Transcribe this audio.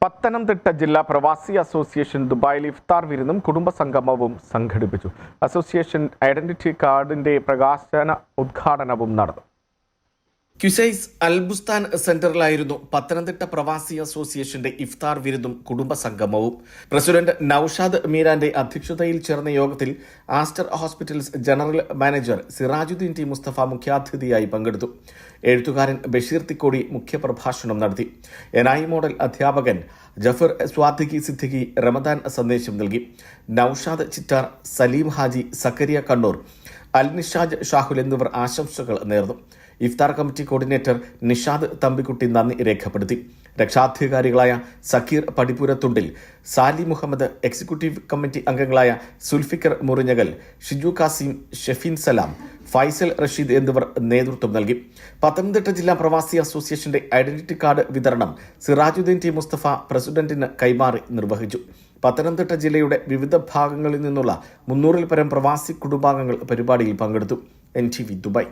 പത്തനംതിട്ട ജില്ലാ പ്രവാസി അസോസിയേഷൻ ദുബായിൽ ഇഫ്താർ വിരുന്നും കുടുംബസംഗമവും സംഘടിപ്പിച്ചു. അസോസിയേഷൻ ഐഡന്റിറ്റി കാർഡിന്റെ പ്രകാശന ഉദ്ഘാടനവും നടന്നു. ക്യുസൈസ് അൽബുസ്താൻ സെന്ററിലായിരുന്നു പത്തനംതിട്ട പ്രവാസി അസോസിയേഷന്റെ ഇഫ്താർ വിരുന്നും കുടുംബസംഗമവും. പ്രസിഡന്റ് നൌഷാദ് മീരാന്റെ അധ്യക്ഷതയിൽ ചേർന്ന യോഗത്തിൽ Aster hospitals general manager Sirajuddin T Mustafa മുഖ്യാതിഥിയായി പങ്കെടുത്തു. എഴുത്തുകാരൻ ബഷീർ തിക്കോടി മുഖ്യപ്രഭാഷണം നടത്തി. എൻഐ മോഡൽ അധ്യാപകൻ ജഫർ സ്വാദിഖി സിദ്ദിഖി റമദാൻ സന്ദേശം നൽകി. നൌഷാദ് ചിറ്റാർ, സലീം ഹാജി, സക്കരിയ കണ്ണൂർ, അൽ നിഷാജ് ഷാഹുൽ എന്നിവർ ആശംസകൾ നേർന്നു. ഇഫ്താർ കമ്മിറ്റി കോർഡിനേറ്റർ നിഷാദ് തമ്പിക്കുട്ടി നന്ദി രേഖപ്പെടുത്തി. രക്ഷാധികാരികളായ സക്കീർ പടിപ്പുരത്തുണ്ടിൽ, സാലി മുഹമ്മദ്, എക്സിക്യൂട്ടീവ് കമ്മിറ്റി അംഗങ്ങളായ സുൽഫിക്കർ മുറിഞ്ഞകൽ, ഷിജു കാസിം, ഷെഫീൻ സലാം, ഫൈസൽ റഷീദ് എന്നിവർ നേതൃത്വം നൽകി. പത്തനംതിട്ട ജില്ലാ പ്രവാസി അസോസിയേഷന്റെ ഐഡന്റിറ്റി കാർഡ് വിതരണം സിറാജുദ്ദീൻ ടി മുസ്തഫ പ്രസിഡന്റിന് കൈമാറി നിർവഹിച്ചു. പത്തനംതിട്ട ജില്ലയുടെ വിവിധ ഭാഗങ്ങളിൽ നിന്നുള്ള 300-ൽ പരം പ്രവാസി കുടുംബാംഗങ്ങൾ പരിപാടിയിൽ പങ്കെടുത്തു. NTV Dubai.